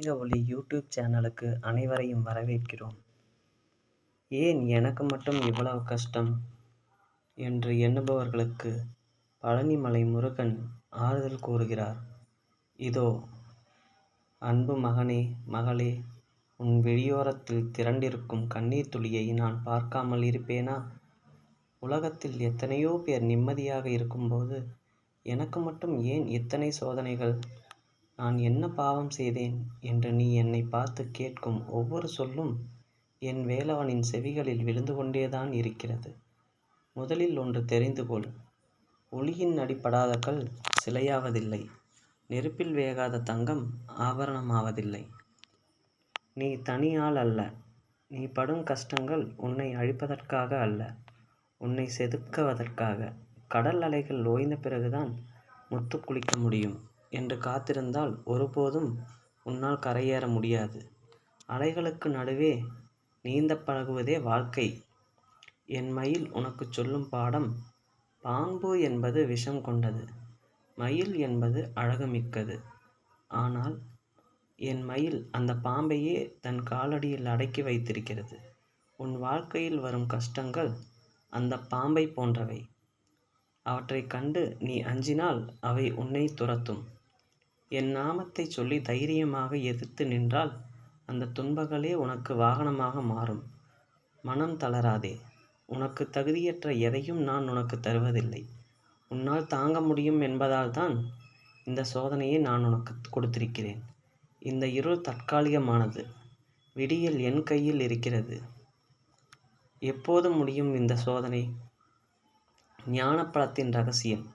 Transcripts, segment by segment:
ஆன்மீக ஒளி யூடியூப் சேனலுக்கு அனைவரையும் வரவேற்கிறோம். ஏன் எனக்கு மட்டும் இவ்வளவு கஷ்டம் என்று எண்ணுபவர்களுக்கு பழனிமலை முருகன் ஆறுதல் கூறுகிறார். இதோ, அன்பு மகனே, மகளே, உன் விழியோரத்தில் திரண்டிருக்கும் கண்ணீர் துளியை நான் பார்க்காமல் இருப்பேனா? உலகத்தில் எத்தனையோ பேர் நிம்மதியாக இருக்கும்போது எனக்கு மட்டும் ஏன் இத்தனை சோதனைகள்? நான் என்ன பாவம் செய்தேன் என்று நீ என்னை பார்த்து கேட்கும் ஒவ்வொரு சொல்லும் என் வேலவனின் செவிகளில் விழுந்து கொண்டேதான் இருக்கிறது. முதலில் ஒன்று தெரிந்து கொள். ஒளியின் அடிப்படாத கல் சிலையாவதில்லை. நெருப்பில் வேகாத தங்கம் ஆபரணமாவதில்லை. நீ தனியாள் அல்ல. நீ படும் கஷ்டங்கள் உன்னை அழிப்பதற்காக அல்ல, உன்னை செதுக்குவதற்காக. கடல் அலைகள் ஓய்ந்த பிறகுதான் முத்து குளிக்க முடியும் என்று காத்திருந்தால் ஒருபோதும் உன்னால் கரையேற முடியாது. அலைகளுக்கு நடுவே நீந்த பழகுவதே வாழ்க்கை. என் மயில் உனக்கு சொல்லும் பாடம்: பாம்பு என்பது விஷம் கொண்டது, மயில் என்பது அழகுமிக்கது. ஆனால் என் மயில் அந்த பாம்பையே தன் காலடியில் அடக்கி வைத்திருக்கிறது. உன் வாழ்க்கையில் வரும் கஷ்டங்கள் அந்த பாம்பை போன்றவை. அவற்றை கண்டு நீ அஞ்சினால் அவை உன்னை துரத்தும். என் நாமத்தை சொல்லி தைரியமாக எதிர்த்து நின்றால் அந்த துன்பங்களே உனக்கு வாகனமாக மாறும். மனம் தளராதே. உனக்கு தகுதியற்ற எதையும் நான் உனக்கு தருவதில்லை. உன்னால் தாங்க முடியும் என்பதால் தான் இந்த சோதனையை நான் உனக்கு கொடுத்திருக்கிறேன். இந்த இருள் தற்காலிகமானது. விடியல் என் கையில் இருக்கிறது. எப்போது முடியும் இந்த சோதனை? ஞானப்பழத்தின் ரகசியம்.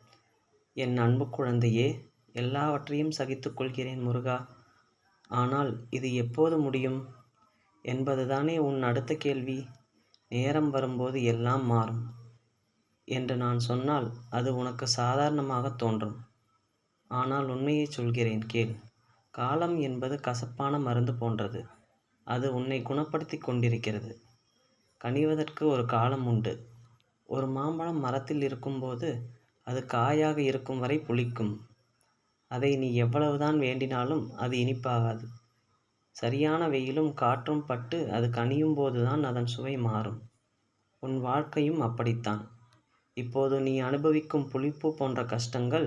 என் அன்பு குழந்தையே, எல்லாவற்றையும் சகித்துக் கொள்கிறேன் முருகா. ஆனால் இது எப்போது முடியும் என்பதுதானே உன் அடுத்த கேள்வி. நேரம் வரும்போது எல்லாம் மாறும் என்று நான் சொன்னால் அது உனக்கு சாதாரணமாக தோன்றும். ஆனால் உண்மையை சொல்கிறேன் கேள். காலம் என்பது கசப்பான மருந்து போன்றது. அது உன்னை குணப்படுத்தி கொண்டிருக்கிறது. கனிவதற்கு ஒரு காலம் உண்டு. ஒரு மாம்பழம் மரத்தில் இருக்கும்போது அது காயாக இருக்கும் வரை புளிக்கும். அதை நீ எவ்வளவுதான் வேண்டினாலும் அது இனிப்பாகாது. சரியான வெயிலும் காற்றும் பட்டு அது கனியும் போதுதான் அதன் சுவை மாறும். உன் வாழ்க்கையும் அப்படித்தான். இப்போது நீ அனுபவிக்கும் புளிப்பு போன்ற கஷ்டங்கள்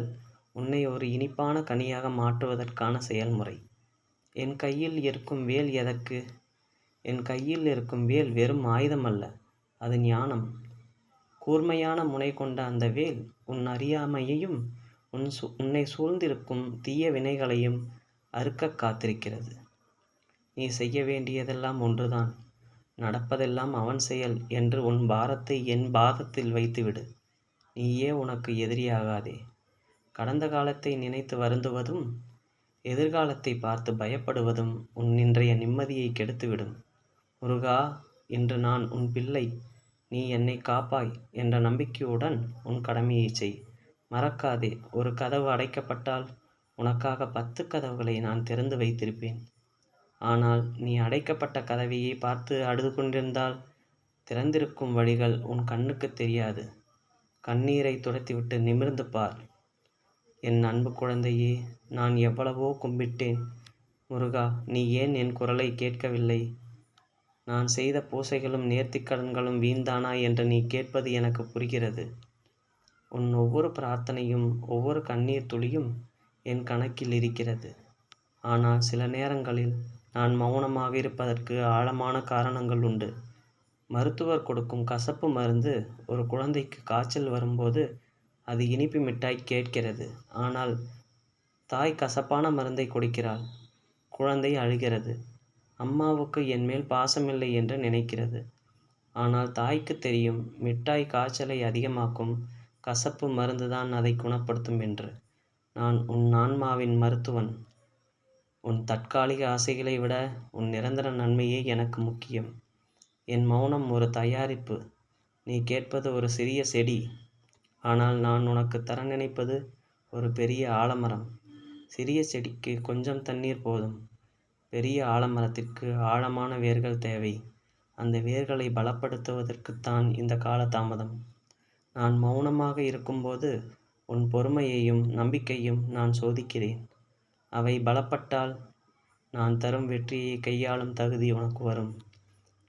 உன்னை ஒரு இனிப்பான கனியாக மாற்றுவதற்கான செயல்முறை. என் கையில் இருக்கும் வேல் எதற்கு? என் கையில் இருக்கும் வேல் வெறும் ஆயுதம் அல்ல, அது ஞானம். கூர்மையான முனை கொண்ட அந்த வேல் உன் அறியாமையையும் உன்னை சூழ்ந்திருக்கும் தீய வினைகளையும் அறுக்க காத்திருக்கிறது. நீ செய்ய வேண்டியதெல்லாம் ஒன்றுதான். நடப்பதெல்லாம் அவன் செயல் என்று உன் பாரத்தை என் பாதத்தில் வைத்துவிடு. நீயே உனக்கு எதிரியாகாதே. கடந்த காலத்தை நினைத்து வருந்துவதும் எதிர்காலத்தை பார்த்து பயப்படுவதும் உன் இன்றைய நிம்மதியை கெடுத்துவிடும். முருகா, இன்று நான் உன் பிள்ளை. நீ என்னை காப்பாய் என்ற நம்பிக்கையுடன் உன் கடமையை செய். மறக்காதே, ஒரு கதவு அடைக்கப்பட்டால் உனக்காக 10 கதவுகளை நான் திறந்து வைத்திருப்பேன். ஆனால் நீ அடைக்கப்பட்ட கதவையே பார்த்து அழுது கொண்டிருந்தால் திறந்திருக்கும் வழிகள் உன் கண்ணுக்கு தெரியாது. கண்ணீரை துடைத்துவிட்டு நிமிர்ந்து பார். என் அன்பு குழந்தையே, நான் எவ்வளவோ கும்பிட்டேன். முருகா, நீ ஏன் என் குரலை கேட்கவில்லை? நான் செய்த பூசைகளும் நேர்த்திக்கடன்களும் வீண்தானா என்று நீ கேட்பது எனக்கு புரிகிறது. உன் ஒவ்வொரு பிரார்த்தனையும் ஒவ்வொரு கண்ணீர் துளியும் என் கணக்கில் இருக்கிறது. ஆனால் சில நேரங்களில் நான் மௌனமாக இருப்பதற்கு ஆழமான காரணங்கள் உண்டு. மருத்துவர் கொடுக்கும் கசப்பு மருந்து ஒரு குழந்தைக்கு காய்ச்சல் வரும்போது அது இனிப்பு மிட்டாய் கேட்கிறது. ஆனால் தாய் கசப்பான மருந்தை கொடுக்கிறாள். குழந்தை அழுகிறது. அம்மாவுக்கு என் மேல் பாசமில்லை என்று நினைக்கிறது. ஆனால் தாய்க்கு தெரியும், மிட்டாய் காய்ச்சலை அதிகமாக்கும், கசப்பு மருந்துதான் அதை குணப்படுத்தும் என்று. நான் உன் ஆன்மாவின் மருத்துவன். உன் தற்காலிக ஆசைகளை விட உன் நிரந்தர நன்மையே எனக்கு முக்கியம். என் மௌனம் ஒரு தயாரிப்பு. நீ கேட்பது ஒரு சிறிய செடி. ஆனால் நான் உனக்கு தர நினைப்பது ஒரு பெரிய ஆலமரம். சிறிய செடிக்கு கொஞ்சம் தண்ணீர் போதும். பெரிய ஆலமரத்திற்கு ஆழமான வேர்கள் தேவை. அந்த வேர்களை பலப்படுத்துவதற்குத்தான் இந்த காலதாமதம். நான் மௌனமாக இருக்கும்போது உன் பொறுமையையும் நம்பிக்கையும் நான் சோதிக்கிறேன். அவை பலப்பட்டால் நான் தரும் வெற்றியை கையாளும் தகுதி உனக்கு வரும்.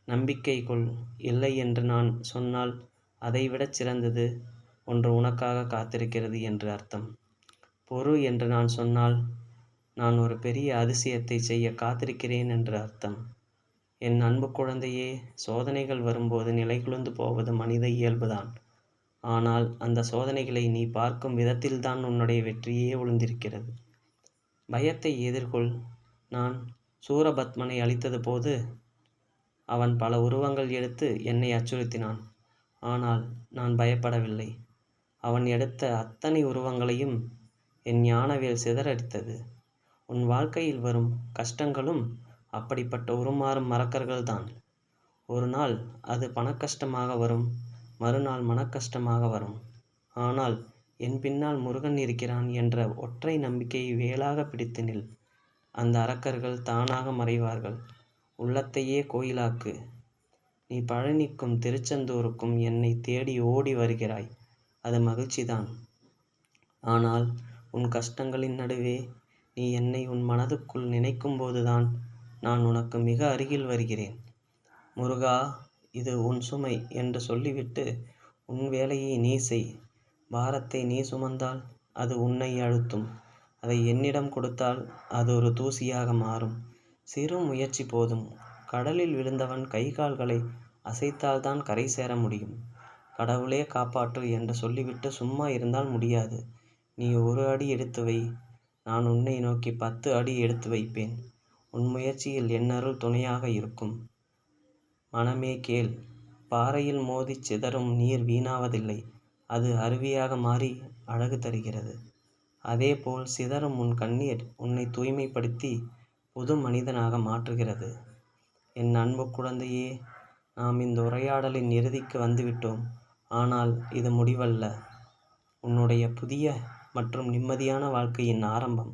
நம்பிக்கை கொள். இல்லை என்று நான் சொன்னால் அதைவிடச் சிறந்தது ஒன்று உனக்காக காத்திருக்கிறது என்று அர்த்தம். பொறு என்று நான் சொன்னால் நான் ஒரு பெரிய அதிசயத்தை செய்ய காத்திருக்கிறேன் என்று அர்த்தம். என் அன்பு குழந்தையே, சோதனைகள் வரும்போது நிலைகுலைந்து போவது மனித இயல்புதான். ஆனால் அந்த சோதனைகளை நீ பார்க்கும் விதத்தில்தான் உன்னுடைய வெற்றியே ஒளிந்திருக்கிறது. பயத்தை எதிர்கொள். நான் சூரபத்மனை அழித்தது போது அவன் பல உருவங்கள் எடுத்து என்னை அச்சுறுத்தினான். ஆனால் நான் பயப்படவில்லை. அவன் எடுத்த அத்தனை உருவங்களையும் என் ஞானவேல் சிதறடித்தது. உன் வாழ்க்கையில் வரும் கஷ்டங்களும் அப்படிப்பட்ட உருமாறும் மரக்கர்கள்தான். ஒரு நாள் அது பணக்கஷ்டமாக வரும், மறுநாள் மனக்கஷ்டமாக வரும். ஆனால் என் பின்னால் முருகன் இருக்கிறான் என்ற ஒற்றை நம்பிக்கையை வேலாக பிடித்து நில். அந்த அரக்கர்கள் தானாக மறைவார்கள். உள்ளத்தையே கோயிலாக்கு. நீ பழனிக்கும் திருச்செந்தூருக்கும் என்னை தேடி ஓடி வருகிறாய். அது மகிழ்ச்சிதான். ஆனால் உன் கஷ்டங்களின் நடுவே நீ என்னை உன் மனதுக்குள் நினைக்கும் போதுதான் நான் உனக்கு மிக அருகில் வருகிறேன். முருகா, இது உன் சுமை என்று சொல்லிவிட்டு உன் வேலையை நீ செய். பாரத்தை நீ சுமந்தால் அது உன்னை அழுத்தும். அதை என்னிடம் கொடுத்தால் அது ஒரு தூசியாக மாறும். சிறு முயற்சி போதும். கடலில் விழுந்தவன் கை கால்களை அசைத்தால்தான் கரை சேர முடியும். கடவுளே காப்பாற்று என்று சொல்லிவிட்டு சும்மா இருந்தால் முடியாது. நீ ஒரு அடி எடுத்து வை, நான் உன்னை நோக்கி 10 அடி எடுத்து வைப்பேன். உன் முயற்சியில் என் அருள் துணையாக இருக்கும். மனமே கேள். பாறையில் மோதிச் சிதறும் நீர் வீணாவதில்லை. அது அருவியாக மாறி அழகு தருகிறது. அதேபோல் சிதறும் உன் கண்ணீர் உன்னை தூய்மைப்படுத்தி புது மனிதனாக மாற்றுகிறது. என் அன்பு குழந்தையே, நாம் இந்த உரையாடலின் இறுதிக்கு வந்துவிட்டோம். ஆனால் இது முடிவல்ல. உன்னுடைய புதிய மற்றும் நிம்மதியான வாழ்க்கையின் ஆரம்பம்.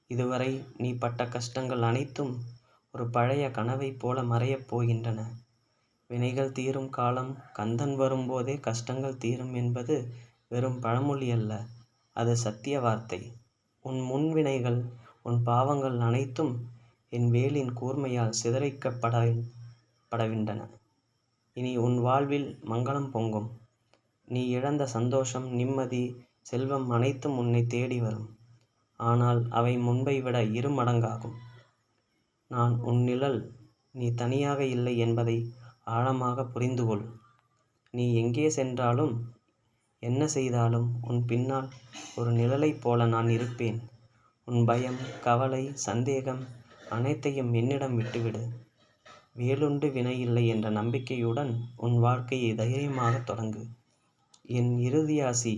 இதுவரை நீ பட்ட கஷ்டங்கள் அனைத்தும் ஒரு பழைய கனவைப் போல மறையப் போகின்றன. வினைகள் தீரும் காலம் கந்தன் வரும்போதே கஷ்டங்கள் தீரும் என்பது வெறும் பழமொழி அல்ல, அது சத்திய வார்த்தை. உன் முன்வினைகள், உன் பாவங்கள் அனைத்தும் என் வேலின் கூர்மையால் சிதறிக்கப்படவின்றன. இனி உன் வாழ்வில் மங்களம் பொங்கும். நீ இழந்த சந்தோஷம், நிம்மதி, செல்வம் அனைத்தும் உன்னை தேடி வரும். ஆனால் அவை முன்பை விட 2 மடங்காகும். நான் உன் நிழல். நீ தனியாக இல்லை என்பதை ஆழமாக புரிந்துகொள். நீ எங்கே சென்றாலும் என்ன செய்தாலும் உன் பின்னால் ஒரு நிழலைப் போல நான் இருப்பேன். உன் பயம், கவலை, சந்தேகம் அனைத்தையும் என்னிடம் விட்டுவிடு. வேலுண்டு வினையில்லை என்ற நம்பிக்கையுடன் உன் வாழ்க்கையை தைரியமாக தொடங்கு. என் இறுதி ஆசி,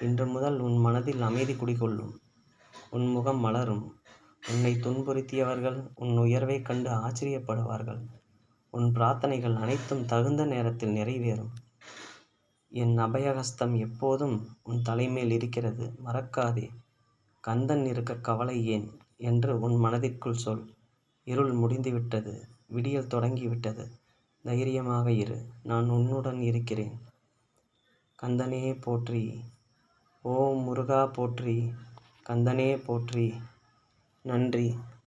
இன்று முதல் உன் மனதில் அமைதி குடிகொள்ளும். உன் முகம் மலரும். உன்னை துன்புறுத்தியவர்கள் உன் உயர்வைக் கண்டு ஆச்சரியப்படுவார்கள். உன் பிரார்த்தனைகள் அனைத்தும் தகுந்த நேரத்தில் நிறைவேறும். என் அபயஹஸ்தம் எப்போதும் உன் தலைமேல் இருக்கிறது. மறக்காதே. கந்தன் இருக்க கவலை ஏன் என்று உன் மனதிற்குள் சொல். இருள் முடிந்துவிட்டது. விடியல் தொடங்கிவிட்டது. தைரியமாக இரு. நான் உன்னுடன் இருக்கிறேன். கந்தனே போற்றி. ஓம் முருகா போற்றி. கந்தனே போற்றி. நன்றி.